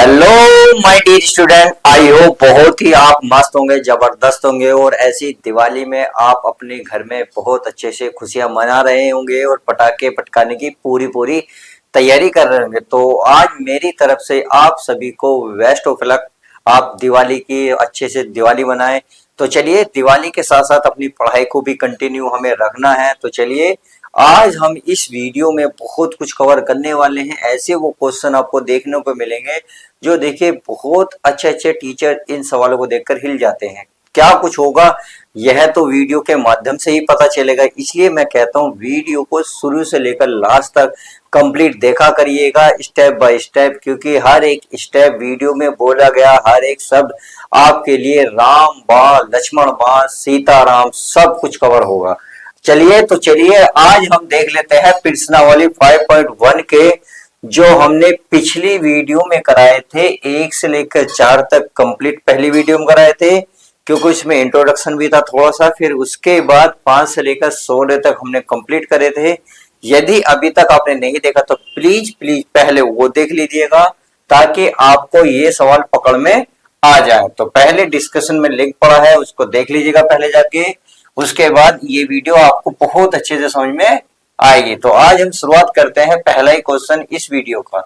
Hello my dear student, I hope बहुत ही आप मस्त होंगे, जबरदस्त होंगे और ऐसी दिवाली में आप अपने घर में बहुत अच्छे से खुशियां मना रहे होंगे और पटाखे पटकाने की पूरी पूरी तैयारी कर रहे होंगे। तो आज मेरी तरफ से आप सभी को बेस्ट ऑफ लक। आप दिवाली की अच्छे से दिवाली बनाएं। तो चलिए, दिवाली के साथ साथ अपनी पढ़ाई को भी कंटिन्यू हमें रखना है। तो चलिए, आज हम इस वीडियो में बहुत कुछ कवर करने वाले हैं। ऐसे वो क्वेश्चन आपको देखने को मिलेंगे जो देखिए बहुत अच्छे अच्छे टीचर इन सवालों को देखकर हिल जाते हैं। क्या कुछ होगा यह तो वीडियो के माध्यम से ही पता चलेगा, इसलिए मैं कहता हूँ वीडियो को शुरू से लेकर लास्ट तक कंप्लीट देखा करिएगा, स्टेप बाय स्टेप, क्योंकि हर एक स्टेप वीडियो में बोला गया हर एक शब्द आपके लिए राम बाण लक्ष्मण बाण सीताराम सब कुछ कवर होगा। चलिए आज हम देख लेते हैं प्रश्नावली 5.1 के जो हमने पिछली वीडियो में कराए थे 1 से लेकर 4 तक कंप्लीट पहली वीडियो में कराए थे, क्योंकि उसमें इंट्रोडक्शन भी था थोड़ा सा। फिर उसके बाद 5 से लेकर 16 तक हमने कंप्लीट करे थे। यदि अभी तक आपने नहीं देखा तो प्लीज पहले वो देख लीजिएगा ताकि आपको ये सवाल पकड़ में आ जाए। तो पहले डिस्कशन में लिंक पड़ा है, उसको देख लीजिएगा पहले जाके, उसके बाद ये वीडियो आपको बहुत अच्छे से समझ में आएगी। तो आज हम शुरुआत करते हैं पहला ही क्वेश्चन इस वीडियो का।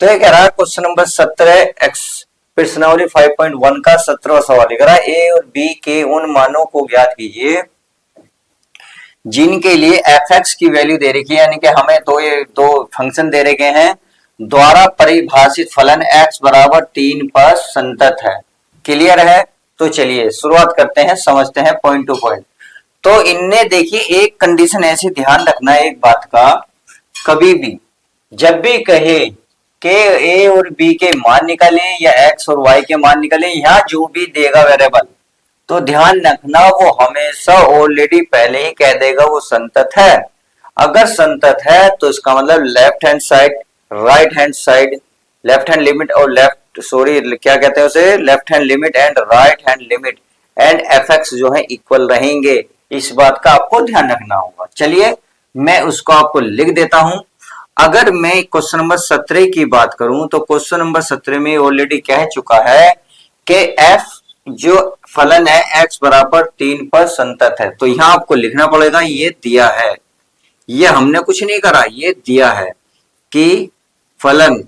तो ये कह रहा है क्वेश्चन नंबर 17 एक्स प्रश्नावली 5.1 का 17वां सवाल लिख रहा है, ए और बी के उन मानों को ज्ञात कीजिए जिनके लिए एफ एक्स की वैल्यू दे रखी है, यानी कि हमें दो फंक्शन दे रखे हैं द्वारा परिभाषित फलन x बराबर 3 पर संतत है। क्लियर है? तो चलिए शुरुआत करते हैं, समझते हैं पॉइंट टू पॉइंट। तो इनने देखिए एक कंडीशन ऐसी ध्यान रखना है एक बात का, कभी भी जब भी कहे कि ए और बी के मान निकाले या एक्स और वाई के मान निकाले, यहाँ जो भी देगा वेरिएबल, तो ध्यान रखना वो हमेशा ऑलरेडी पहले ही कह देगा वो संतत है। अगर संतत है तो इसका मतलब left hand side right hand side, left hand limit और क्या कहते हैं उसे, left hand limit and right hand limit and F x जो है इक्वल रहेंगे। इस बात का आपको ध्यान रखना होगा। चलिए मैं उसको आपको लिख देता हूं। अगर मैं क्वेश्चन नंबर 17 की बात करूं तो क्वेश्चन नंबर 17 में ऑलरेडी कह चुका है कि एफ जो फलन है x बराबर 3 पर संतत है। तो यहां आपको लिखना पड़ेगा ये दिया है, ये हमने कुछ नहीं करा, ये दिया है कि फलन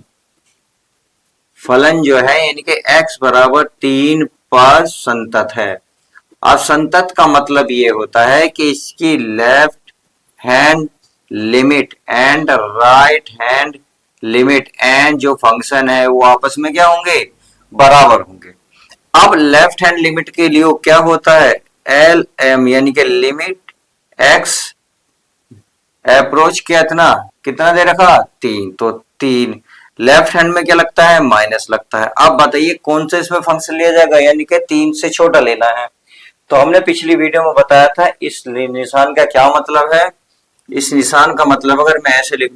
जो है यानी कि x बराबर 3 पर संतत है। अब संतत का मतलब ये होता है कि इसकी left hand limit and right hand limit and जो फंक्शन है वो आपस में क्या होंगे, बराबर होंगे। अब लेफ्ट हैंड लिमिट के लिए क्या होता है, एल एम, यानी कि लिमिट एक्स अप्रोच कितना दे रखा, 3, तो 3 लेफ्ट हैंड में क्या लगता है, माइनस लगता है। अब बताइए कौन सा इसमें फंक्शन लिया जाएगा, यानी कि 3 से छोटा लेना है। तो हमने पिछली वीडियो में बताया था इस निशान का क्या मतलब है। इस निशान का मतलब अगर मैं ऐसे लिख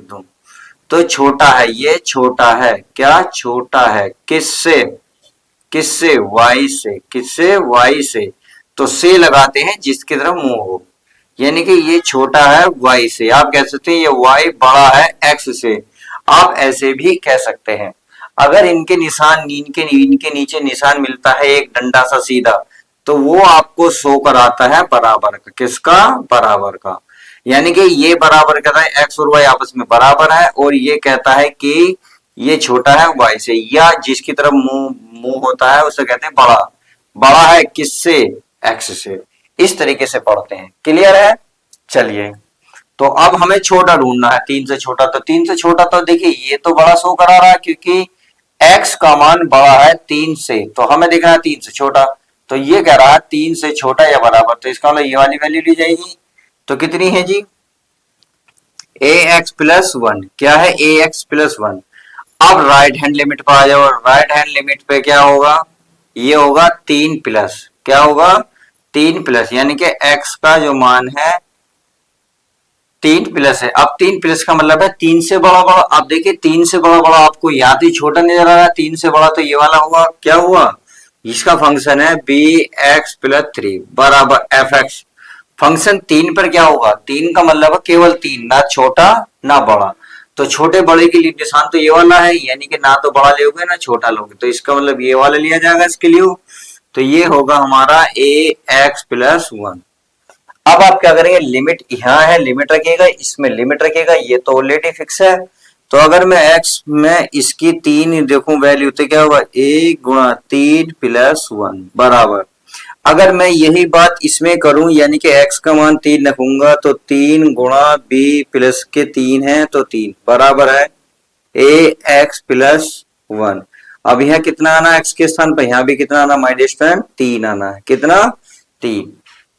दूं तो छोटा है, ये छोटा है, क्या छोटा है, किससे y से, तो से लगाते हैं जिसकी तरफ मुंह हो, यानी कि ये छोटा है y से। आप कह सकते हैं ये y बड़ा है x से, आप ऐसे भी कह सकते हैं। अगर इनके नीचे निशान मिलता है एक डंडा सा सीधा, तो वो आपको शो कराता है बराबर का, किसका, बराबर का, यानी कि ये बराबर कहता है x और y आपस में बराबर है, और ये कहता है कि ये छोटा है y से, या जिसकी तरफ मुंह होता है उसे कहते हैं बड़ा है किससे, x से। इस तरीके से पढ़ते हैं। क्लियर है? चलिए तो अब हमें छोटा ढूंढना है, 3 से छोटा। तो 3 से छोटा तो देखिए ये तो बड़ा शो करा रहा है क्योंकि x का मान बड़ा है 3 से, तो हमें देखना है 3 से छोटा। तो ये कह रहा है 3 से छोटा या बराबर, तो इसका मतलब ये वाली वैल्यू ली जाएगी। तो कितनी है जी, ax+1, क्या है, ax+1। अब राइट हैंड लिमिट पर आ जाओ, राइट हैंड लिमिट पे क्या होगा, ये होगा 3 प्लस, क्या होगा, 3 प्लस, यानी कि x का जो मान है 3 प्लस है। अब 3 प्लस का मतलब है 3 से बड़ा। आप देखिए 3 से बड़ा आपको याद ही छोटा नजर आ रहा है, 3 से बड़ा तो ये वाला हुआ, क्या हुआ, इसका फंक्शन है bx+3 बराबर fx। फंक्शन 3 पर क्या होगा, 3 का मतलब है केवल 3, ना छोटा ना बड़ा। तो छोटे बड़े के लिए निशान तो ये वाला है, यानी कि ना तो बड़ा लोगे ना छोटा लोगे, तो इसका मतलब ये वाला लिया जाएगा इसके लिए। तो ये होगा हमारा ax+1। अब आप क्या करेंगे, लिमिट यहाँ है, लिमिट रखिएगा, इसमें लिमिट रखिएगा, ये तो ऑलरेडी फिक्स है। तो अगर मैं x में इसकी 3 देखूं वैल्यू, तो क्या होगा, a गुणा 3+1 बराबर, अगर मैं यही बात इसमें करूं, यानी कि x का मान 3 रखूंगा, तो 3 गुणा b प्लस के 3 है, तो 3 बराबर है ax+1। अब यहाँ कितना आना x के स्थान पर, यहाँ भी कितना आना माय डियर स्टूडेंट, 3 आना है, कितना, 3।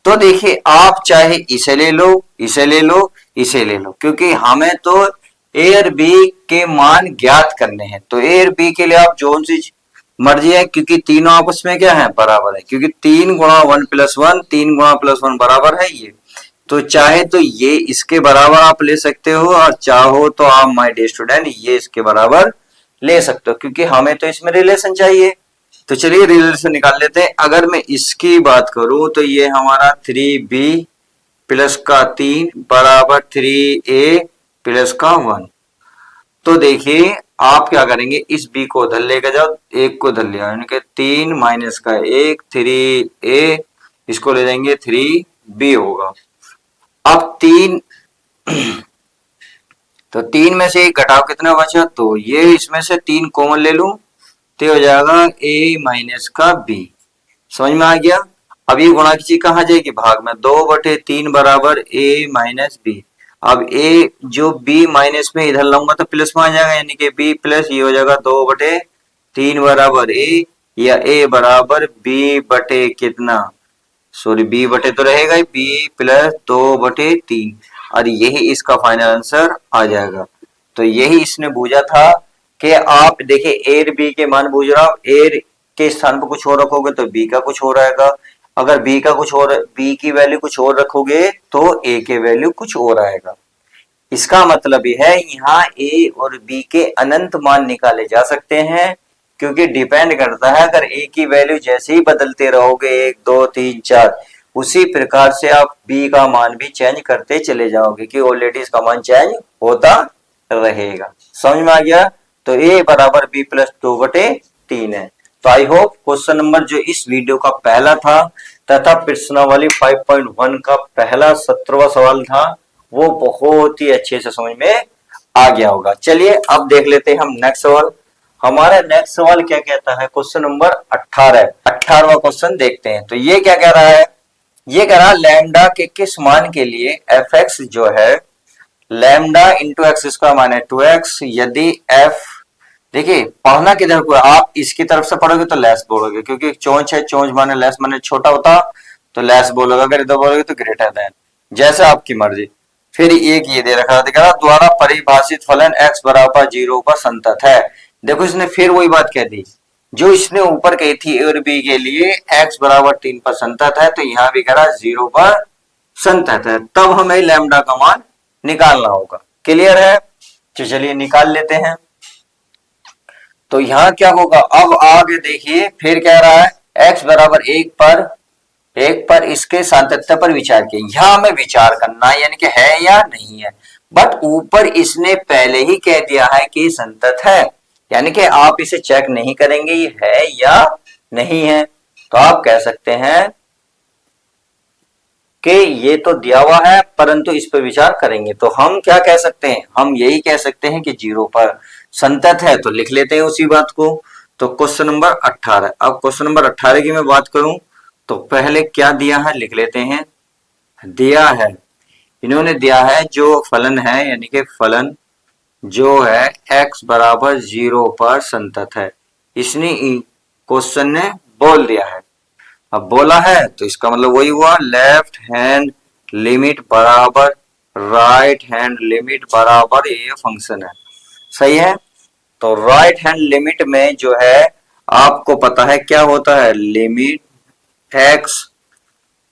तो देखिए आप चाहे इसे ले लो, इसे ले लो, इसे ले लो, क्योंकि हमें तो ए और बी के मान ज्ञात करने हैं। तो ए और बी के लिए आप जो सी मर्जी है, क्योंकि तीनों आपस में क्या है, बराबर है, क्योंकि 3 गुणा 1+1, 3 गुणा +1 बराबर है ये। तो चाहे तो ये इसके बराबर आप ले सकते हो, और चाहो तो आप माय डियर स्टूडेंट ये इसके बराबर ले सकते हो, क्योंकि हमें तो इसमें रिलेशन चाहिए। तो चलिए रिलेशन निकाल लेते हैं। अगर मैं इसकी बात करूं, तो ये हमारा 3b प्लस का 3 बराबर 3a प्लस का 1। तो देखिए आप क्या करेंगे, इस b को उधर लेकर जाओ, एक को उधर ले आओ, यानी कि 3 माइनस का 1 3a, इसको ले जाएंगे 3b होगा। अब 3 तो 3 में से एक घटाओ, कितना बचा, तो ये इसमें से 3 कॉमन ले लूं, तो हो जाएगा a माइनस का b। समझ में आ गया। अब ये गुणा की चीज कहाँ जाएगी, भाग में, 2/3 बराबर a माइनस b। अब a जो b माइनस में इधर लाऊंगा तो प्लस में आ जाएगा, यानी कि b प्लस, ये हो जाएगा 2/3 बराबर a, या a बराबर b बटे कितना, सॉरी b बटे तो रहेगा b प्लस 2/3, और यही इसका फाइनल आंसर आ जाएगा। तो यही इसने पूछा था कि आप देखिए ए और बी के मान पूछ रहा हूं, ए के स्थान पर कुछ और रखोगे तो बी का कुछ और आएगा, अगर बी का कुछ और, बी की वैल्यू कुछ और रखोगे तो ए के वैल्यू कुछ और आएगा। इसका मतलब यह है यहाँ ए और बी के अनंत मान निकाले जा सकते हैं, क्योंकि डिपेंड करता है, अगर ए की वैल्यू जैसे ही बदलते रहोगे 1 2 3 4, उसी प्रकार से आप बी का मान भी चेंज करते चले जाओगे, कि ऑलरेडी इसका मान चेंज होता रहेगा। समझ में आ गया। तो a बराबर b प्लस 2/3 है। तो आई होप क्वेश्चन नंबर जो इस वीडियो का पहला था तथा प्रश्नावली 5.1 का पहला 17वां सवाल था, वो बहुत ही अच्छे से समझ में आ गया होगा। चलिए अब देख लेते हैं हम नेक्स्ट सवाल। हमारा नेक्स्ट सवाल क्या कहता है, क्वेश्चन नंबर 18वां क्वेश्चन देखते हैं। तो ये क्या कह रहा है, ये कह रहा है लैम्डा के किस मान के लिए fx जो है लैम्डा इंटू एक्स, इसका मान है 2x, यदि f, देखिए पढ़ना किधर को, आप इसकी तरफ से पढ़ोगे तो लेस बोलोगे, क्योंकि चोंच है, चोंच माने लेस माने छोटा होता, तो लेस बोलोगे, अगर इधर बोलोगे तो ग्रेटर देन, जैसे आपकी मर्जी। फिर एक ये दे रखा था द्वारा परिभाषित फलन x बराबर 0 पर संतत है। देखो इसने फिर वही बात कह दी जो इसने ऊपर कही थी, ए और बी के लिए x बराबर 3 पर संतत है, तो यहाँ भी कह रहा 0 पर संतत है, तब हमें लैम्डा का मान निकालना होगा। क्लियर है, तो चलिए निकाल लेते हैं। तो यहां क्या होगा, अब आगे देखिए फिर कह रहा है x बराबर 1 पर इसके सातत्य पर विचार किए। यहां हमें विचार करना यानी कि है या नहीं है, बट ऊपर इसने पहले ही कह दिया है कि संतत है, यानी कि आप इसे चेक नहीं करेंगे ये है या नहीं है, तो आप कह सकते हैं कि ये तो दिया हुआ है परंतु इस पर विचार करेंगे। तो हम क्या कह सकते हैं, हम यही कह सकते हैं कि 0 पर संतत है, तो लिख लेते हैं उसी बात को। तो क्वेश्चन नंबर 18। अब क्वेश्चन नंबर 18 की मैं बात करूं तो पहले क्या दिया है लिख लेते हैं। दिया है, इन्होंने दिया है जो फलन है, यानी कि फलन जो है x बराबर 0 पर संतत है, इसने क्वेश्चन ने बोल दिया है। अब बोला है तो इसका मतलब वही हुआ, लेफ्ट हैंड लिमिट बराबर राइट हैंड लिमिट बराबर ये फंक्शन है, सही है। तो राइट हैंड लिमिट में जो है आपको पता है क्या होता है, लिमिट x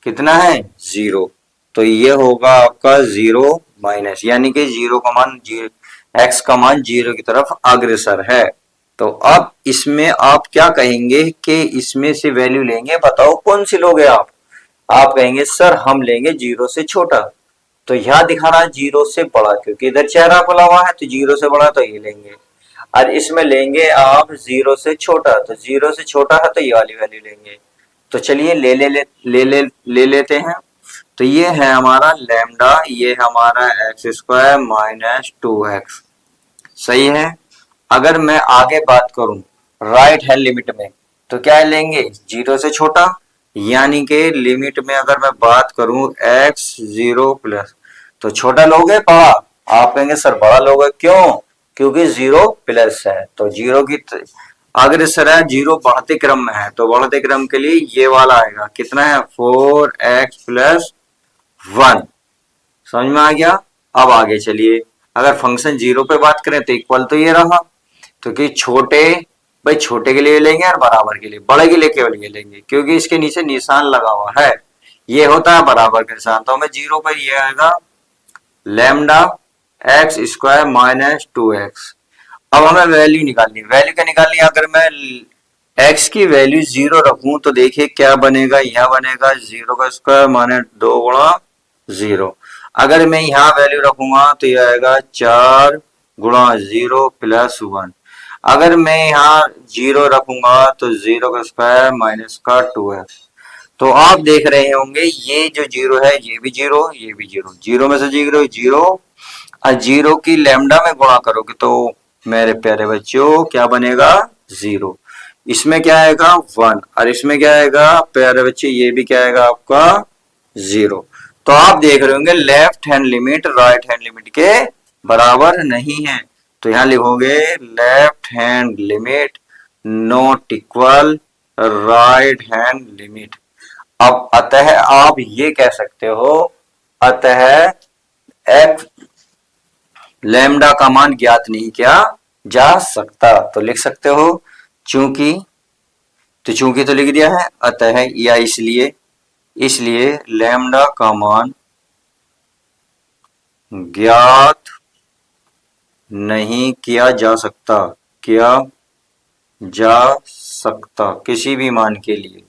कितना है 0, तो ये होगा आपका 0 माइनस, यानी कि 0 का मान x का मान 0 की तरफ अग्रसर है। तो अब इसमें आप क्या कहेंगे कि इसमें से वैल्यू लेंगे, बताओ कौन सी लोगे आप कहेंगे सर हम लेंगे 0 से छोटा। तो यहाँ दिखा रहा है 0 से बड़ा, क्योंकि इधर चेहरा खुला हुआ है तो 0 से बड़ा तो ये लेंगे। और इसमें लेंगे आप 0 से छोटा, तो 0 से छोटा है तो ये वाली वैल्यू लेंगे। तो चलिए ले लेते हैं। तो ये है हमारा लैम्डा, ये हमारा एक्स स्क्वायर माइनस 2x, सही है। अगर मैं आगे बात करूं राइट हैंड लिमिट में, तो क्या लेंगे 0 से छोटा, यानी कि लिमिट में अगर मैं बात करूं x 0 प्लस, तो छोटा लोगे बड़ा, आप कहेंगे सर बड़ा लोगे क्यों, क्योंकि 0 प्लस है। तो 0 की अगर इस तरह 0 बढ़ते क्रम में है तो बढ़ते क्रम के लिए ये वाला आएगा, कितना है 4x प्लस 1, समझ में आ गया। अब आगे चलिए, अगर फंक्शन 0 पे बात करें तो इक्वल तो ये रहा, तो कि छोटे, भाई छोटे के लिए लेंगे और बराबर के लिए, बड़े के लिए केवल ये लेंगे क्योंकि इसके नीचे निशान लगा हुआ है, ये होता है बराबर के निशान। तो हमें 0 पर ये आएगा lambda x square minus 2x। अब हमें वैल्यू निकालनी, वैल्यू क्या निकालनी है, अगर मैं x की वैल्यू 0 रखूं तो देखिए क्या बनेगा, यह बनेगा 0 का स्क्वायर माइनस 2 गुणा 0। अगर मैं यहाँ वैल्यू रखूंगा तो यह आएगा 4 गुणा 0 प्लस 1। अगर मैं यहाँ 0 रखूंगा तो 0 का स्क्वायर माइनस का 2x। तो आप देख रहे होंगे ये जो 0 है ये भी 0, ये भी 0, 0 में से 0 0, और 0 की लैम्डा में गुणा करोगे तो मेरे प्यारे बच्चों क्या बनेगा 0। इसमें क्या आएगा 1, और इसमें क्या आएगा प्यारे बच्चे, ये भी क्या आएगा आपका 0। तो आप देख रहे होंगे left hand limit right hand limit के बराबर नहीं है, तो यहां लिखोगे left hand limit not equal right hand limit. अब अतः आप ये कह सकते हो, अतः एक्स लैम्डा का मान ज्ञात नहीं किया जा सकता, तो लिख सकते हो चूंकि, तो चूंकि तो लिख दिया है, अतः या इसलिए, इसलिए लैम्डा का मान ज्ञात नहीं किया जा सकता, किया जा सकता किसी भी मान के लिए,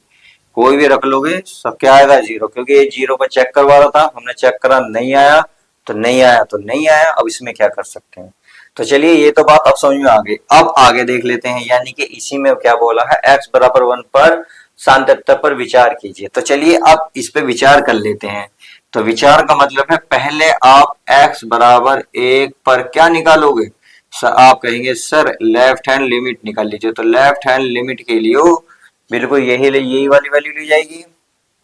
कोई भी रख लोगे सब क्या आएगा 0, क्योंकि ये 0 पर चेक करवा रहा था, हमने चेक करा नहीं आया तो नहीं आया तो नहीं आया, अब इसमें क्या कर सकते हैं। तो चलिए ये तो बात अब समझ में आ गई। अब आगे देख लेते हैं, यानी कि इसी में क्या बोला है x बराबर 1 पर सान्तत्य पर विचार कीजिए। तो चलिए अब इस पे विचार कर लेते हैं। तो विचार का मतलब है पहले आप x बराबर 1 पर क्या निकालोगे, आप कहेंगे सर लेफ्ट हैंड लिमिट निकाल लीजिए। तो लेफ्ट हैंड लिमिट के लिए बिल्कुल यही वाली वैल्यू ली जाएगी।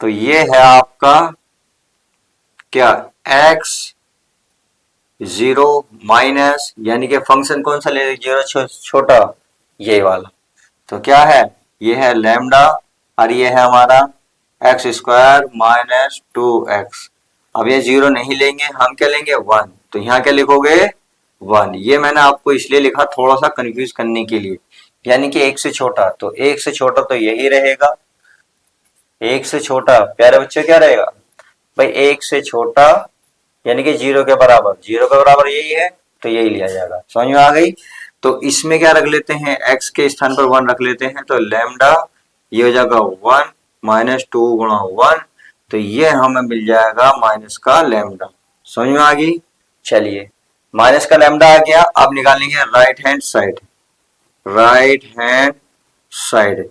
तो ये है आपका क्या x 0 माइनस, यानी कि फंक्शन कौन सा ले, 0 छोटा ये वाला, तो क्या है ये है लैम्डा, और ये है हमारा एक्स स्क्वायर माइनस 2x। अब ये 0 नहीं लेंगे, हम क्या लेंगे 1, तो यहाँ क्या लिखोगे 1। ये मैंने आपको इसलिए लिखा थोड़ा सा कंफ्यूज करने के लिए, यानी कि 1 से छोटा, तो 1 से छोटा तो यही रहेगा, 1 से छोटा प्यारे बच्चे क्या रहेगा भाई 1 से छोटा, यानी कि 0 के बराबर, 0 के बराबर यही है तो यही लिया जाएगा, समझ में आ गई। तो इसमें क्या रख लेते हैं, x के स्थान पर 1 रख लेते हैं, तो लैम्डा ये हो जाएगा 1 माइनस 2 गुणा 1, तो ये हमें मिल जाएगा माइनस का लैम्डा, समझ में आ गई। चलिए माइनस का लैम्डा आ गया, अब निकालेंगे right hand side, right hand side.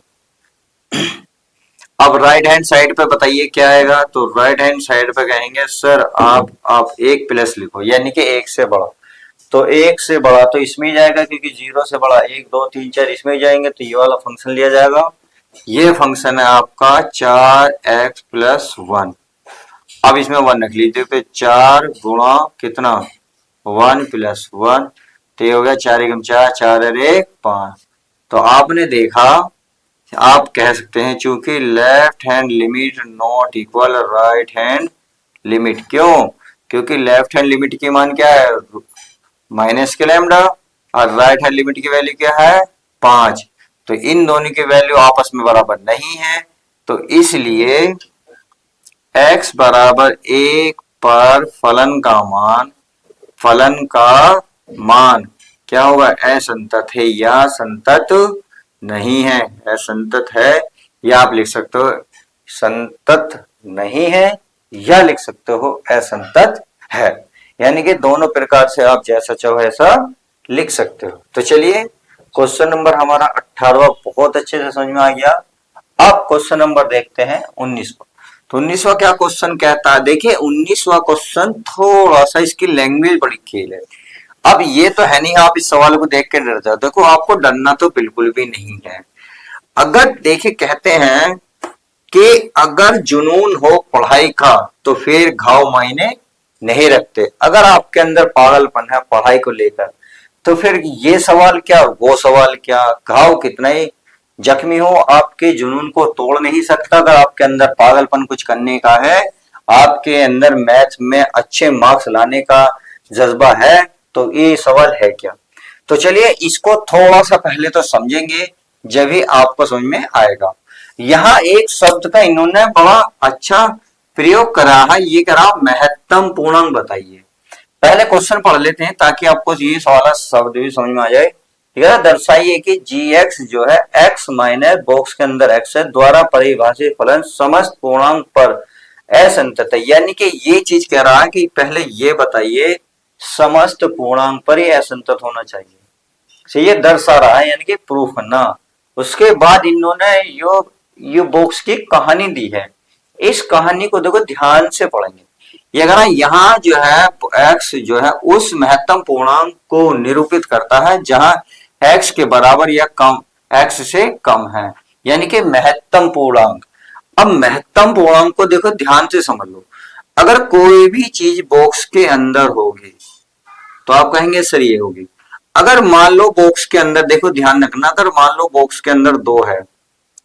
अब राइट हैंड साइड पे बताइए क्या आएगा, तो राइट हैंड साइड पे कहेंगे सर आप एक प्लस लिखो, यानी कि 1 से बड़ा, तो 1 से बड़ा तो इसमें ही जाएगा क्योंकि 0 से बड़ा 1 2 3 4 इसमें ही जाएंगे, तो ये वाला फंक्शन लिया जाएगा। ये फंक्शन है आपका 4x प्लस 1। अब इसमें 1 रख लीजिए, तो 4 गुणा कितना 1 प्लस 1, तो ये हो गया 4 एकम 4, 4 और 1 5। तो आपने देखा, आप कह सकते हैं चूंकि left hand limit not equal right hand limit, क्यों, क्योंकि लेफ्ट हैंड लिमिट की मान क्या है माइनस के लैम्डा, और राइट हैंड लिमिट की वैल्यू क्या है 5, तो इन दोनों की वैल्यू आपस में बराबर नहीं है, तो इसलिए x बराबर 1 पर फलन का मान क्या होगा असंतत है या संतत नहीं है, असंतत है, या आप लिख सकते हो संतत नहीं है, या लिख सकते हो असंतत है। यानी कि दोनों प्रकार से आप जैसा चाहो ऐसा लिख सकते हो। तो चलिए क्वेश्चन नंबर हमारा 18वां बहुत अच्छे से समझ में आ गया। अब क्वेश्चन नंबर देखते हैं 19वां। तो 19वां क्या क्वेश्चन कहता है, देखिए 19वां क्वेश्चन थोड़ा सा इसकी लैंग्वेज बड़ी खेल है। अब ये तो है नहीं आप इस सवाल को देख के डर जाओ, देखो आपको डरना तो बिल्कुल भी नहीं है। अगर देखिए कहते हैं कि अगर जुनून हो पढ़ाई का तो फिर घाव मायने नहीं रखते। अगर आपके अंदर पागलपन है पढ़ाई को लेकर तो फिर ये सवाल क्या वो सवाल क्या, घाव कितना ही जख्मी हो आपके जुनून को तोड़ नहीं सकता। अगर आपके अंदर पागलपन कुछ करने का है, आपके अंदर मैथ में अच्छे मार्क्स लाने का जज्बा है, तो ये सवाल है क्या। तो चलिए इसको थोड़ा सा पहले तो समझेंगे जब ही आपको समझ में आएगा। यहाँ एक शब्द का इन्होंने बड़ा अच्छा प्रयोग करा है, ये करा महत्तम पूर्णांक बताइए। पहले क्वेश्चन पढ़ लेते हैं ताकि आपको ये सवाल शब्द भी समझ में आ जाए। ठीक है, दर्शाइए कि जी एक्स जो है एक्स माइनस बॉक्स के अंदर एक्स है द्वारा परिभाषित फलन समस्त पूर्णांक पर असंतत है। यानी कि ये चीज कह रहा है कि पहले ये बताइए समस्त पूर्णांक पर ही असंतत होना चाहिए। से ये दर्शा रहा है यानी कि प्रूफ करना। उसके बाद इन्होंने यो बॉक्स की कहानी दी है। इस कहानी को देखो ध्यान से पढ़ेंगे। ये अगर यहाँ जो है x जो है उस महत्तम पूर्णांक को निरूपित करता है जहां x के बराबर या कम x से कम है, यानी कि महत्तम पूर्णांक। अब महत्तम पूर्णांक को देखो ध्यान से समझ लो। अगर कोई भी चीज बॉक्स के अंदर होगी तो आप कहेंगे सर ये होगी। अगर मान लो बॉक्स के अंदर देखो ध्यान रखना, अगर मान लो बॉक्स के अंदर 2 है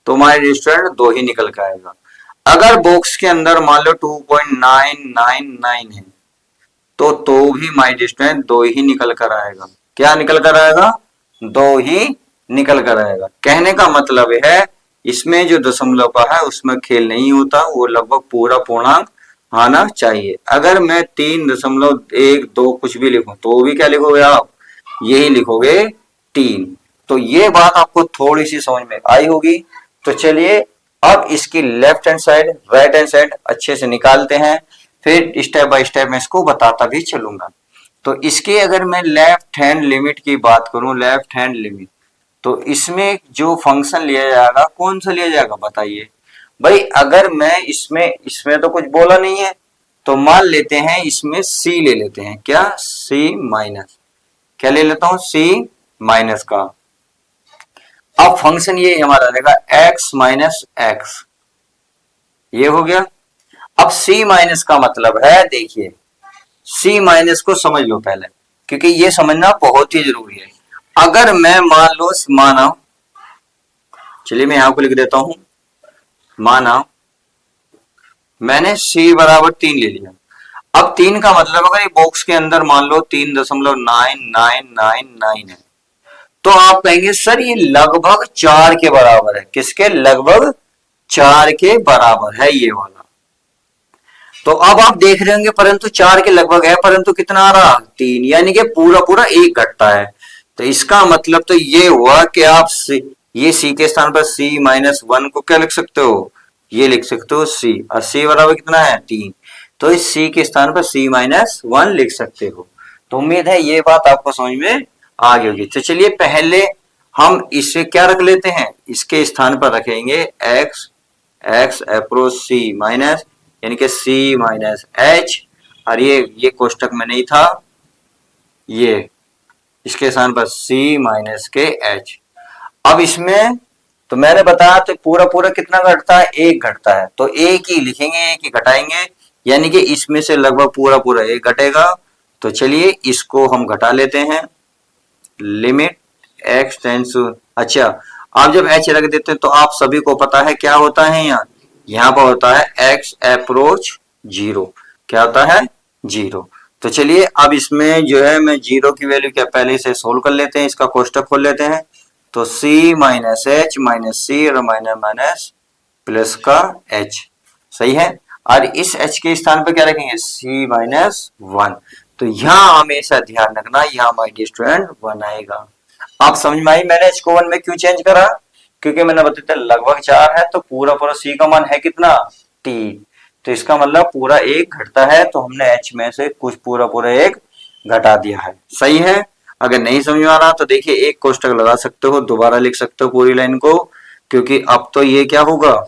तो हमारे स्टूडेंट 2 ही निकल के आएगा। अगर बॉक्स के अंदर मान लो 2.999 है तो भी माय स्टूडेंट 2 ही निकल कर आएगा। क्या निकल कर आएगा, 2 ही निकल कर आएगा। कहने का मतलब है इसमें जो दशमलव का है उसमें खेल नहीं होता, वो लगभग पूरा पूर्णांक आना चाहिए। अगर मैं 3.12 कुछ भी लिखूं तो भी क्या लिखोगे आप, यही लिखोगे 3। तो ये बात आपको थोड़ी सी समझ में आई होगी। तो चलिए अब इसकी left hand side right hand side अच्छे से निकालते हैं, फिर स्टेप बाय स्टेप मैं इसको बताता भी चलूंगा। तो इसके अगर मैं लेफ्ट हैंड लिमिट की बात करूं, लेफ्ट हैंड लिमिट, तो इसमें जो फंक्शन लिया जाएगा कौन सा लिया जाएगा बताइए भाई। अगर मैं इसमें तो कुछ बोला नहीं है तो मान लेते हैं इसमें c ले लेते हैं। क्या, c माइनस, क्या ले लेता हूं, c माइनस का। अब फंक्शन ये हमारा रहेगा x माइनस एक्स, ये हो गया। अब c माइनस का मतलब है, देखिए c माइनस को समझ लो पहले क्योंकि ये समझना बहुत ही जरूरी है। अगर मैं मान लो माना, चलिए मैं यहां को लिख देता हूं, माना मैंने c बराबर 3 ले लिया। अब 3 का मतलब अगर ये बॉक्स के अंदर मान लो 3.9999 है तो आप कहेंगे सर ये लगभग 4 के बराबर है। किसके, लगभग 4 के बराबर है ये वाला। तो अब आप देख रहे होंगे परंतु 4 के लगभग है, परंतु कितना आ रहा, 3, यानी कि पूरा पूरा 1 घटता है। तो इसका मतलब तो ये हुआ कि आप ये c के स्थान पर c माइनस 1 को क्या लिख सकते हो, ये लिख सकते हो c, और c बराबर कितना है, 3। तो इस c के स्थान पर c माइनस 1 लिख सकते हो। तो उम्मीद है ये बात आपको समझ में आ गई होगी। तो चलिए पहले हम इसे क्या रख लेते हैं, इसके स्थान पर रखेंगे x अप्रोच c माइनस, यानी कि c माइनस h, और ये कोष्टक में नहीं था, ये इसके स्थान पर c माइनस के h। अब इसमें तो मैंने बताया तो पूरा पूरा कितना घटता है, 1 घटता है। तो एक ही लिखेंगे, एक ही घटाएंगे, यानी कि इसमें से लगभग पूरा पूरा 1 घटेगा। तो चलिए इसको हम घटा लेते हैं। लिमिट x टेंस, अच्छा आप जब h रख देते हैं तो आप सभी को पता है क्या होता है, यहाँ पर होता है x अप्रोच 0। क्या होता है, 0। तो चलिए अब इसमें जो है मैं 0 की वैल्यू क्या पहले से सोल्व कर लेते हैं, इसका कोष्टक खोल लेते हैं। तो c minus h minus c और माइनस माइनस प्लस का h, सही है। और इस h के स्थान पर क्या रखेंगे, c माइनस 1। तो यहाँ हमेशा ध्यान रखना, यहाँ माय डियर स्टूडेंट 1 आएगा। आप समझ में आई मैंने h को 1 में क्यों चेंज करा, क्योंकि मैंने बताया लगभग 4 है तो पूरा पूरा c का मान है कितना, 3। तो इसका मतलब पूरा एक घटता है, तो हमने h में से कुछ पूरा पूरा एक घटा दिया है। सही है। अगर नहीं समझ में आ रहा तो देखिए एक कोष्टक लगा सकते हो, दोबारा लिख सकते हो पूरी लाइन को, क्योंकि अब तो ये क्या होगा,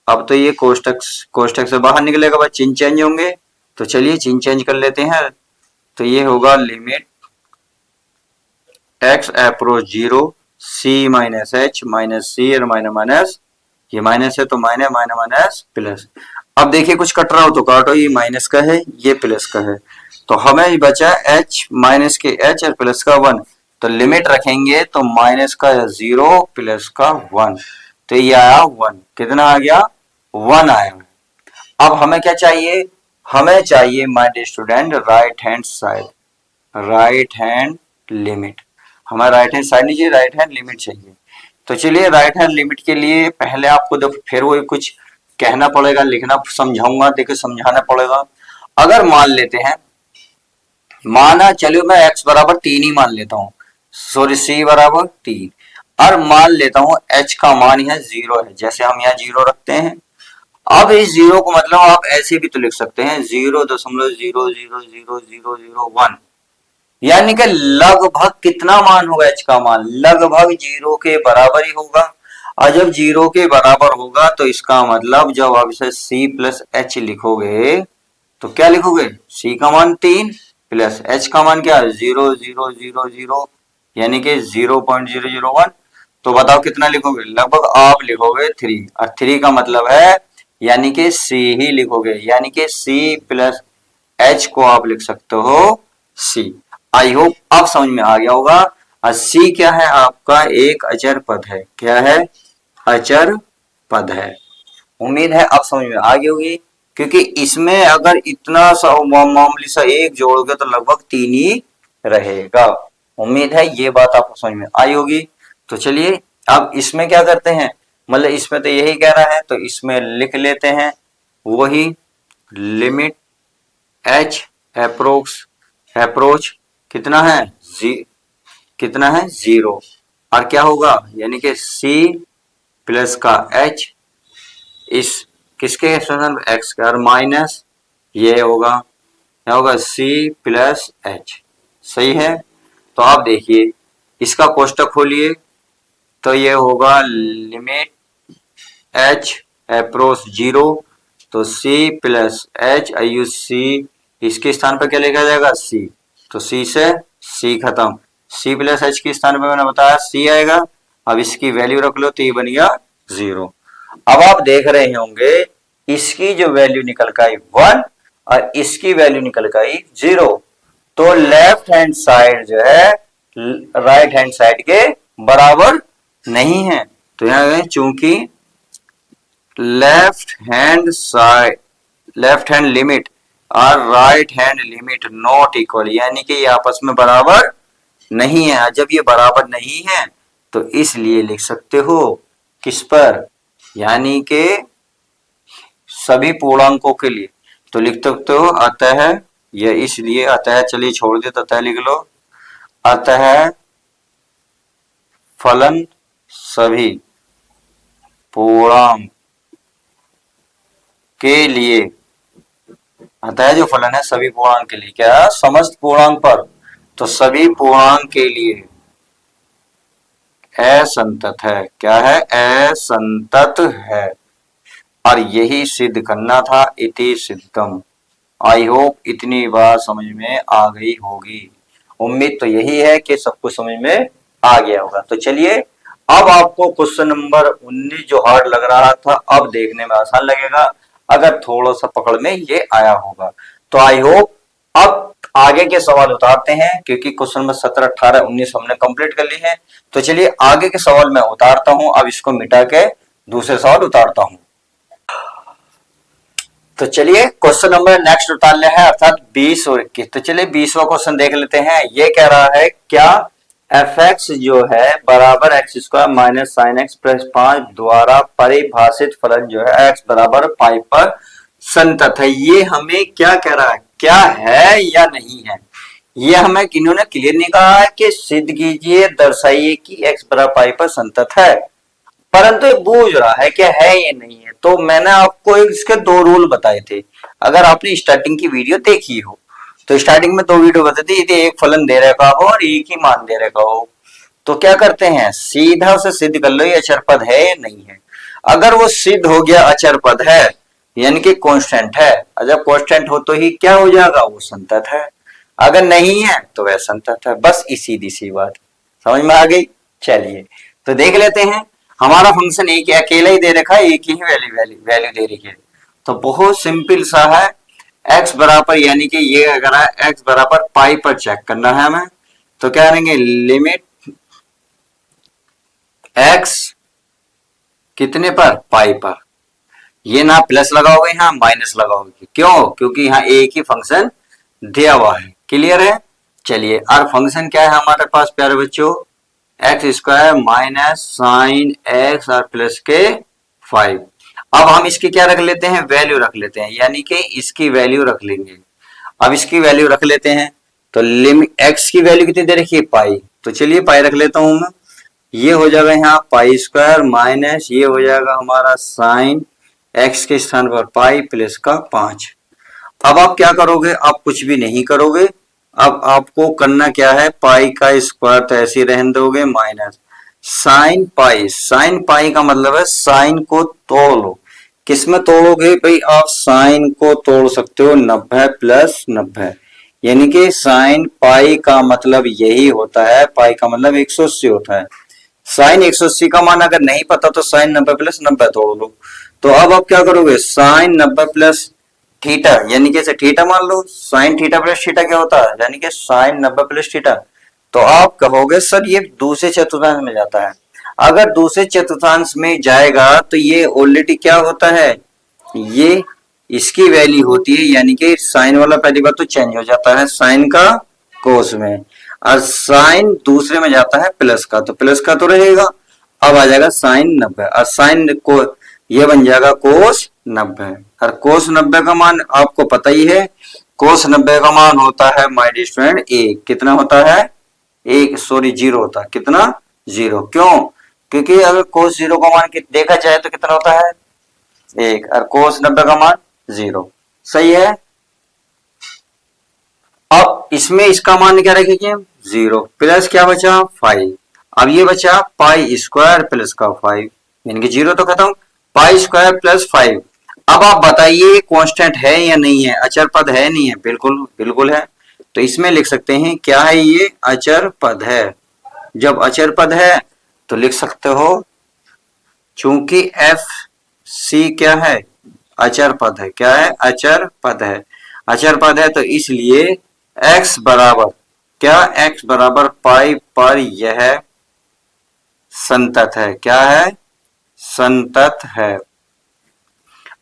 अब तो ये कोष्टक से बाहर निकलेगा, बस चिन्ह चेंज होंगे। तो चलिए चिन्ह चेंज कर लेते हैं। तो ये होगा limit x approach 0 c minus h minus c और माइनस माइनस, ये माइनस है तो माइनस माइनस माइनस प्लस। अब देखिए कुछ कट रहा हो तो काटो, ये माइनस का है ये प्लस का है, तो हमें बचा h माइनस के h और प्लस का 1। तो लिमिट रखेंगे तो माइनस का 0 प्लस का 1, तो ये आया 1। कितना आ गया, 1 आया। अब हमें क्या चाहिए, हमें चाहिए my dear student right hand side, right hand limit. हमें राइट हैंड साइड नहीं चाहिए, राइट हैंड लिमिट चाहिए। तो चलिए राइट हैंड लिमिट के लिए पहले आपको देखो फिर वो कुछ कहना पड़ेगा, लिखना समझाऊंगा, देखो समझाना पड़ेगा। अगर मान लेते हैं, माना चलो मैं x बराबर 3 ही मान लेता हूँ, सॉरी c बराबर 3, और मान लेता हूँ h का मान यह 0 है, जैसे हम यहाँ 0 रखते हैं। अब इस 0 को मतलब आप ऐसे भी तो लिख सकते हैं 0.0000001, यानी कि लगभग कितना मान होगा h का मान, लगभग 0 के बराबर ही होगा। और जब 0 के बराबर होगा तो इसका मतलब जब आप इसे c प्लस एच लिखोगे तो क्या लिखोगे, c का मान 3 प्लस h का मान क्या है 0.000, यानी कि 0.001। तो बताओ कितना लिखोगे, लगभग आप लिखोगे 3, और 3 का मतलब है यानी कि c ही लिखोगे, यानी कि c प्लस h को आप लिख सकते हो c। आई होप अब समझ में आ गया होगा। और c क्या है, आपका एक अचर पद है। क्या है, अचर पद है। उम्मीद है अब समझ में आ गई होगी, क्योंकि इसमें अगर इतना सा मामूली सा एक जोड़ोगे तो लगभग 3 ही रहेगा। उम्मीद है ये बात आपको समझ में आई होगी। तो चलिए अब इसमें क्या करते हैं, मतलब इसमें तो यही कह रहा है, तो इसमें लिख लेते हैं वही लिमिट h अप्रोच कितना है, कितना है 0, और क्या होगा यानी कि c प्लस का h इस किसके स्थान पर x का, और माइनस ये होगा, क्या होगा c प्लस h। सही है। तो आप देखिए इसका कोष्टक खोलिए, तो ये होगा लिमिट h अप्रोच 0, तो c प्लस h आयु c, इसके स्थान पर क्या लिखा जाएगा c, तो c से c खत्म, c प्लस h के स्थान पर मैंने बताया c आएगा। अब इसकी वैल्यू रख लो तो ये बन गया 0। अब आप देख रहे होंगे इसकी जो वैल्यू निकल कर आई 1 और इसकी वैल्यू निकल कर आई 0, तो लेफ्ट हैंड साइड जो है राइट हैंड साइड के बराबर नहीं है। तो यहां चूंकि left hand side, left hand limit और right hand limit not equal, यानी कि ये आपस में बराबर नहीं है। जब ये बराबर नहीं है तो इसलिए लिख सकते हो किस पर, यानी कि सभी पूर्णांकों के लिए तो लिख सकते हो अतः, यह इसलिए अतः, चलिए छोड़ दे, अतः लिख लो, अतः फलन सभी पूर्णांक के लिए, अतः जो फलन है सभी पूर्णांक के लिए, क्या समस्त पूर्णांक पर, तो सभी पूर्णांक के लिए असंतत है। क्या है, असंतत है। और यही सिद्ध करना था, इति सिद्धम। आई होप इतनी बात समझ में आ गई होगी। उम्मीद तो यही है कि सब कुछ समझ में आ गया होगा। तो चलिए अब आपको क्वेश्चन नंबर 19 जो हार्ड लग रहा था अब देखने में आसान लगेगा, अगर थोड़ा सा पकड़ में ये आया होगा। तो आई होप अब आगे के सवाल उतारते हैं, क्योंकि क्वेश्चन नंबर 17, 18, 19 हमने कंप्लीट कर ली है। तो चलिए आगे के सवाल मैं उतारता हूं। अब इसको मिटा के दूसरे सवाल उतारता हूं। तो चलिए क्वेश्चन नंबर नेक्स्ट उतार ले है, अर्थात 20 और 21। तो चलिए 20वां क्वेश्चन देख लेते हैं। ये कह रहा है क्या एफ एक्स जो है बराबर x square minus sine x plus 5 द्वारा परिभाषित फलन जो है एक्स बराबर 5 पर संतत है। ये हमें क्या कह रहा है, क्या है या नहीं है, ये हमें इन्होंने क्लियर नहीं कहा है कि सिद्ध कीजिए, दर्शाइए कि एक्स बराबर 5 पर संतत है। परंतु ये बूझ रहा है कि है ये नहीं है। तो मैंने आपको इसके दो रूल बताए थे। अगर आपने स्टार्टिंग की वीडियो देखी हो तो स्टार्टिंग में दो वीडियो बताई थी, यदि एक फलन दे रखा हो और एक ही मान दे रखा हो तो क्या करते हैं, सीधा उसे सिद्ध कर लो ये अचर पद है या नहीं है। अगर वो सिद्ध हो गया अचर पद है यानी कि कांस्टेंट है, और जब कांस्टेंट हो तो ही क्या हो जाएगा, वो संतत है। अगर नहीं है तो वह संतत है। बस सीधी सी बात समझ में आ गई। चलिए तो देख लेते हैं। हमारा फंक्शन एक अकेला ही दे रखा है, एक ही वैल्यू वैल्यू वैल्यू दे रखी है। तो बहुत सिंपल सा है। x बराबर यानी कि ये अगर है x बराबर पाई पर चेक करना है हमें, तो क्या करेंगे, लिमिट x कितने पर, पाई पर। ये ना प्लस लगाओगे यहाँ माइनस लगाओगे, क्यों, क्योंकि यहाँ एक ही फंक्शन दिया हुआ है। क्लियर है। चलिए और फंक्शन क्या है हमारे पास प्यारे बच्चों, x square minus sine x और प्लस के 5। अब हम इसकी क्या रख लेते हैं, वैल्यू रख लेते हैं, यानी कि इसकी वैल्यू रख लेंगे। अब इसकी वैल्यू रख लेते हैं तो लिमिट एक्स की वैल्यू कितनी दे रखी है, पाई। तो चलिए पाई रख लेता हूं मैं। ये हो जाएगा यहाँ पाई स्क्वायर माइनस ये हो जाएगा हमारा साइन एक्स के स्थान पर पाई प्लस का 5। अब आप क्या करोगे, आप कुछ भी नहीं करोगे। अब आपको करना क्या है, पाई का स्क्वायर तो ऐसे ही रहने दोगे minus sine pi. Sine pi का मतलब है साइन को तोड़ लो। किसमें तोड़ोगे भाई, आप साइन को तोड़ सकते हो 90 प्लस 90, यानी कि साइन पाई का मतलब यही होता है, पाई का मतलब 180 होता है। साइन 180 का मान अगर नहीं पता तो साइन 90 प्लस 90 तोड़ लो। तो अब आप क्या करोगे, साइन 90 प्लस थीटा, यानी कि थीटा मान लो, साइन थीटा प्लस थीटा क्या होता है, यानी कि साइन 90 प्लस थीटा। तो आप कहोगे सर ये दूसरे चतुर्थांश में जाता है। अगर दूसरे चतुर्थांश में जाएगा तो ये ऑलरेडी क्या होता है, ये इसकी वैल्यू होती है, यानी कि साइन वाला पहली बार तो चेंज हो जाता है साइन का कोस में, और साइन दूसरे में जाता है प्लस का, तो प्लस का तो रहेगा। अब आ जाएगा साइन 90 और साइन को ये बन जाएगा कोस 90। और कोस 90 का मान आपको पता ही है, कोस 90 का मान होता है माय डियर स्टूडेंट एक। कितना होता है, एक, सॉरी जीरो होता है। कितना, जीरो। क्यों, क्योंकि अगर कोस जीरो का मान देखा जाए तो कितना होता है, एक, और कोस 90 का मान जीरो। सही है। अब इसमें इसका मान क्या रखेंगे, जीरो प्लस क्या बचा 5। अब ये बचा पाई स्क्वायर प्लस का 5, यानी कि जीरो तो खत्म, पाई स्क्वायर प्लस 5। अब आप बताइए कांस्टेंट है या नहीं है, अचर पद है नहीं है, बिल्कुल बिल्कुल है। तो इसमें लिख सकते हैं क्या है, ये अचर पद है। जब अचर पद है तो लिख सकते हो, चूंकि एफ सी क्या है, अचर पद है। क्या है, अचर पद है। अचर पद है तो इसलिए x बराबर क्या, x बराबर पाई पर यह संतत है। क्या है, संतत है।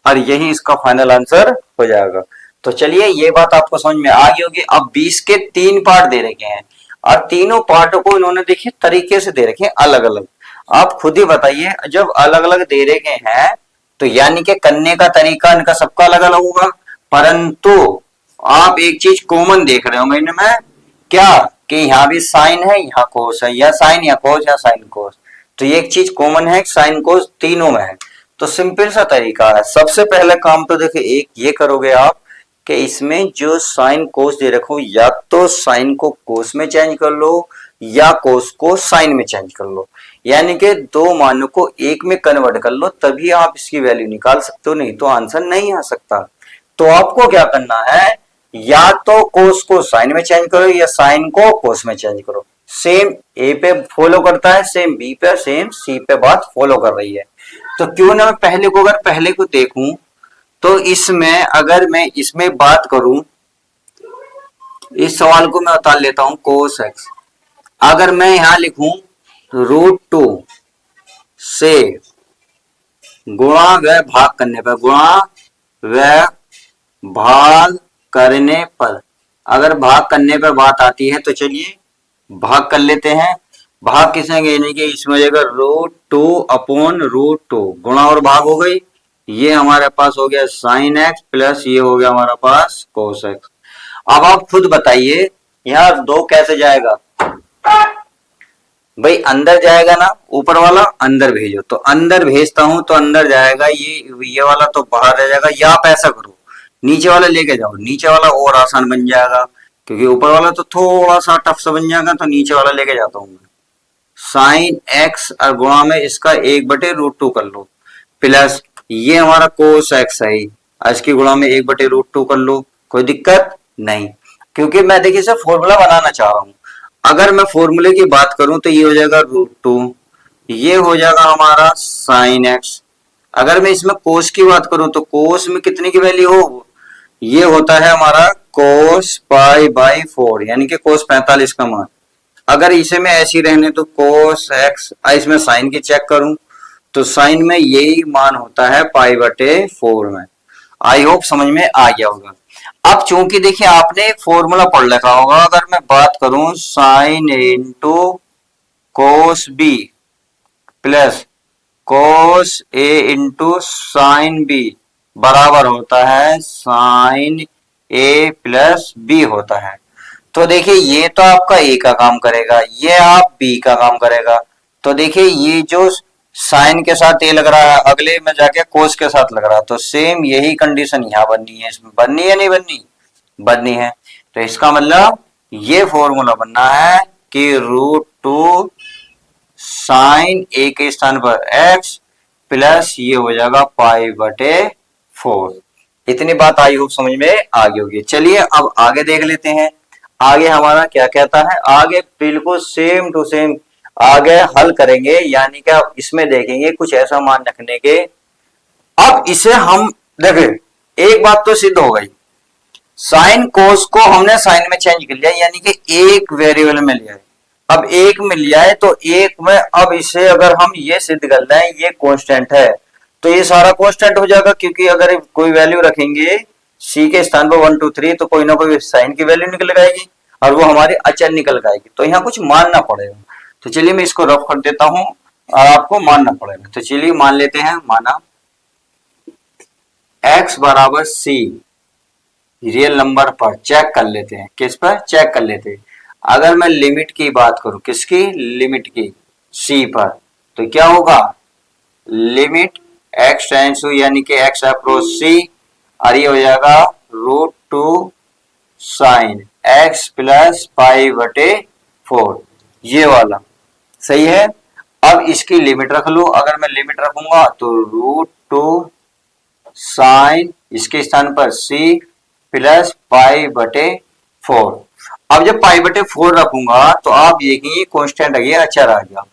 और यही इसका फाइनल आंसर हो जाएगा। तो चलिए ये बात आपको समझ में आ गई होगी। अब 20 के 3 पार्ट दे रखे हैं और तीनों पार्टों को इन्होंने देखिए तरीके से दे रखे हैं अलग अलग। आप खुद ही बताइए, जब अलग अलग दे रखे हैं तो यानी कि करने का तरीका इनका सबका अलग अलग होगा। परंतु आप एक चीज कॉमन देख रहे हो मैंने में, क्या, कि यहाँ भी साइन है, यहाँ कोस है, या साइन या कोस या साइन कोस। तो ये एक चीज कॉमन है, साइन कोस तीनों में है। तो सिंपल सा तरीका है। सबसे पहले काम तो देखिए एक ये करोगे आप कि इसमें जो साइन कोस दे रखो, या तो साइन को कोस में चेंज कर लो या कोस को साइन में चेंज कर लो, यानी कि दो मानों को एक में कन्वर्ट कर लो, तभी आप इसकी वैल्यू निकाल सकते हो, नहीं तो आंसर नहीं आ सकता। तो आपको क्या करना है, या तो कोस को साइन में चेंज करो या साइन को कोस में चेंज करो। सेम ए पे फॉलो करता है, सेम बी पे, सेम सी पे बात फॉलो कर रही है। तो क्यों ना मैं पहले को, अगर पहले को देखूं तो इसमें अगर मैं इसमें बात करूं, इस सवाल को मैं उतार लेता हूं कोस एक्स। अगर मैं यहां लिखूं √2 से गुणा व भाग करने पर, गुणा व भाग करने पर, अगर भाग करने पर बात आती है तो चलिए भाग कर लेते हैं। भाग किसे यानी कि इसमें जगह √2 अपॉन √2, गुणा और भाग हो गई। ये हमारे पास हो गया साइन एक्स प्लस ये हो गया हमारे पास कोस एक्स। अब आप खुद बताइए यहाँ 2 कैसे जाएगा, भाई अंदर जाएगा ना, ऊपर वाला अंदर भेजो, तो अंदर भेजता हूं तो अंदर जाएगा, ये वाला तो बाहर रह जाएगा। या आप ऐसा करो, नीचे वाला लेके जाओ, नीचे वाला और आसान बन जाएगा, क्योंकि ऊपर वाला तो थोड़ा सा टफ सा बन जाएगा, तो नीचे वाला लेके जाता हूँ मैं। साइन एक्स और गुणा में इसका 1/√2 कर लो, प्लस ये हमारा कोस एक्स है, इसकी गुणा में 1/√2 कर लो, कोई दिक्कत नहीं। क्योंकि मैं देखिए इसे फॉर्मूला बनाना चाह रहा हूं, अगर मैं फॉर्मूले की बात करूं तो ये हो जाएगा √2, ये हो जाएगा हमारा साइन एक्स। अगर मैं इसमें कोस की बात करूं तो कोस में कितने की वैल्यू हो, ये होता है हमारा कोस पाई/4, यानी कि कोस 45 का मान। अगर इसे मैं ऐसी रहने तो कोस एक्स, इसमें साइन की चेक करूं तो साइन में यही मान होता है पाई/4 में। आई होप समझ में आ गया होगा। अब चूंकि देखिए आपने फॉर्मूला पढ़ रखा होगा, अगर मैं बात करूं sine into cos b plus cos a into sine b बराबर होता है साइन ए प्लस बी होता है। तो देखिए ये तो आपका ए का काम करेगा, ये आप बी का काम करेगा। तो देखिए ये जो साइन के साथ ए लग रहा है, अगले में जाके कोस के साथ लग रहा है, तो सेम यही कंडीशन यहाँ बननी है, इसमें बननी है नहीं बननी, बननी है। तो इसका मतलब ये फॉर्मूला बनना है कि √2 साइन ए के स्थान पर एक्स प्लस ये हो जाएगा पाई/4। इतनी बात आई होप समझ में आ गई होगी। चलिए अब आगे देख लेते हैं, आगे हमारा क्या कहता है। आगे बिल्कुल सेम टू सेम आगे हल करेंगे, यानी कि आप इसमें देखेंगे कुछ ऐसा मान रखने के। अब इसे हम देखें, एक बात तो सिद्ध हो गई, साइन कोस को हमने साइन में चेंज कर लिया, यानी कि एक वेरिएबल में लिया है। अब एक में लिया है तो एक में, अब इसे अगर हम ये सिद्ध कर लें ये कांस्टेंट है, तो ये सारा कांस्टेंट हो जाएगा, क्योंकि अगर कोई वैल्यू रखेंगे सी के स्थान पर 1 2 3 तो कोई ना कोई साइन की वैल्यू निकल आएगी और वो हमारी अचर निकल आएगी, तो यहाँ कुछ मानना पड़ेगा। तो चलिए मैं इसको रफ कर देता हूं और आपको मानना पड़ेगा। तो चलिए मान लेते हैं, माना x बराबर सी रियल नंबर पर, चेक कर लेते हैं, किस पर चेक कर लेते हैं। अगर मैं लिमिट की बात करूं, किसकी लिमिट की, सी पर, तो क्या होगा, लिमिट x टेंड्स टू यानी कि x अप्रोच सी, और ये हो जाएगा √2 साइन x प्लस पाई/4, ये वाला सही है। अब इसकी लिमिट रख लो, अगर मैं लिमिट रखूंगा तो √2 साइन इसके स्थान पर c प्लस पाई/4। अब जब पाई/4 रखूंगा तो आप देखेंगे कांस्टेंट आ गया, अचर आ गया।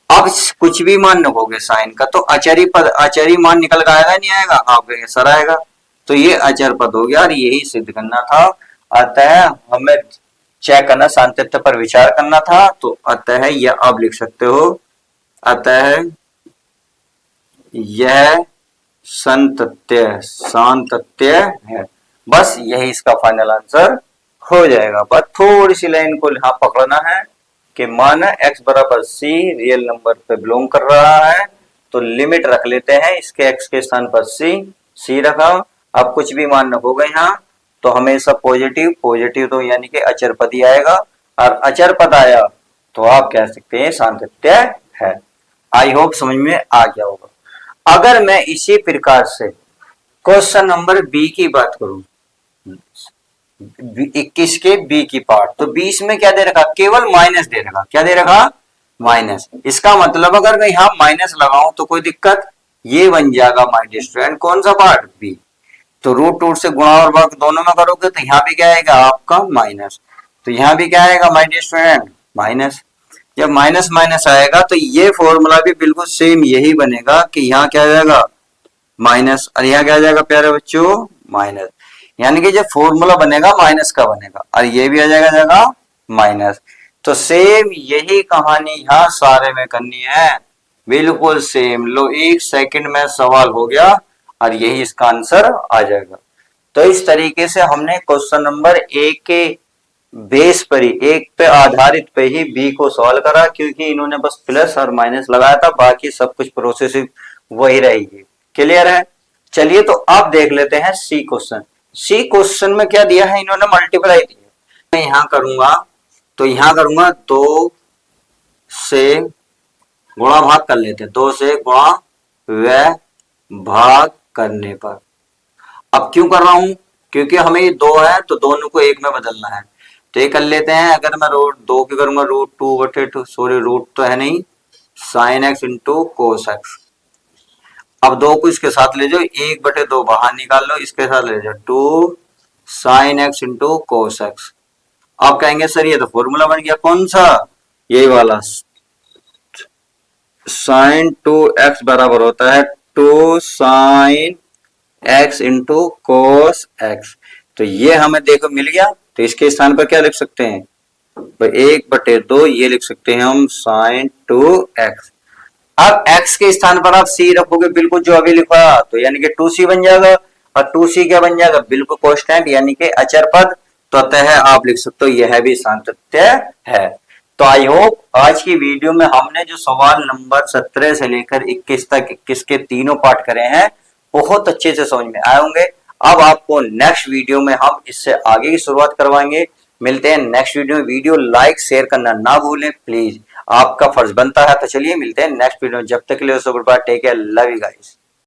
अब कुछ भी मान रखोगे साइन का तो अचरी पद, अचरी मान निकल कर आएगा नहीं आएगा, आपके सर आएगा, तो ये अचर पद हो गया और यही सिद्ध करना था। अतः हमें चेक करना, सातत्य पर विचार करना था, तो अतः यह आप लिख सकते हो, अतः यह सातत्य है। बस यही इसका फाइनल आंसर हो जाएगा। बस थोड़ी सी लाइन को यहां पकड़ना है कि मान x बराबर c रियल नंबर पे बिलोंग कर रहा है, तो लिमिट रख लेते हैं, इसके x के स्थान पर c रखा। अब कुछ भी मान रखोगे यहाँ तो हमेशा पॉजिटिव, पॉजिटिव तो यानी कि अचर पद ही आएगा, और अचर पद आया तो आप कह सकते हैं सातत्य है। आई होप समझ में आ गया होगा। अगर मैं इसी प्रकार से क्वेश्चन नंबर बी की बात करूं, 21 के बी की पार्ट, तो 20 में क्या दे रखा, केवल माइनस दे रखा, क्या दे रखा, माइनस। इसका मतलब अगर मैं यहां माइनस लगाऊं तो कोई दिक्कत, ये बन जाएगा माय डियर स्टूडेंट कौन सा पार्ट, बी। तो √2 से गुणा और वर्ग दोनों में करोगे तो यहाँ भी क्या आएगा आपका माइनस, तो यहाँ भी क्या आएगा माय डियर स्टूडेंट माइनस। जब माइनस माइनस आएगा तो ये फॉर्मूला भी बिल्कुल सेम यही बनेगा कि यहाँ क्या आ जाएगा माइनस, और यहाँ क्या आ जाएगा प्यारे बच्चों माइनस, यानी कि जो फॉर्मूला बनेगा माइनस का बनेगा, और ये भी आ जाएगा माइनस। तो सेम यही कहानी यहाँ सारे में करनी है, बिल्कुल सेम। लो 1 सेकंड में सवाल हो गया और यही इसका आंसर आ जाएगा। तो इस तरीके से हमने क्वेश्चन नंबर 1 के बेस पर ही, एक पे आधारित पे ही बी को सॉल्व करा, क्योंकि इन्होंने बस प्लस और माइनस लगाया था, बाकी सब कुछ प्रोसेस वही रहेगी। क्लियर है। चलिए तो अब देख लेते हैं सी क्वेश्चन। सी क्वेश्चन में क्या दिया है, इन्होंने मल्टीप्लाई दिया। मैं यहां करूंगा तो यहां करूंगा 2 से गुणा भाग कर लेते हैं, 2 से गुणा व भाग करने पर। अब क्यों कर रहा हूं, क्योंकि हमें ये 2 है तो दोनों को एक में बदलना है। तो ये कर लेते हैं, अगर मैं रूट 2 की करूंगा √2/2, सॉरी रूट तो है नहीं, sine x into cos x. अब 2 को इसके साथ ले जाओ, 1/2 बाहर निकाल लो, इसके साथ ले जाओ 2 sine x into cos x. आप कहेंगे सर ये तो फॉर्मूला बन गया, कौन सा, यही वाला, साइन 2x बराबर होता है 2 sine x into cos x. तो ये हमें देखो मिल गया, तो इसके स्थान पर क्या लिख सकते हैं, 1/2 ये लिख सकते हैं हम साइन 2x। अब x के स्थान पर आप c रखोगे, बिल्कुल जो अभी लिखा, तो यानी कि 2c बन जाएगा, और 2c क्या बन जाएगा, बिल्कुल कांस्टेंट यानी कि अचर पद। तो अतः आप लिख सकते हो यह भी सातत्य है। तो आई होप आज की वीडियो में हमने जो सवाल नंबर 17 से लेकर 21 तक 21 के तीनों पार्ट करे हैं, बहुत अच्छे से समझ में आए होंगे। अब आपको नेक्स्ट वीडियो में हम इससे आगे की शुरुआत करवाएंगे। मिलते हैं नेक्स्ट वीडियो में। वीडियो लाइक शेयर करना ना भूलें प्लीज, आपका फर्ज बनता है। तो चलिए मिलते हैं नेक्स्ट वीडियो में, जब तक के लिए good bye, take care, love you guys.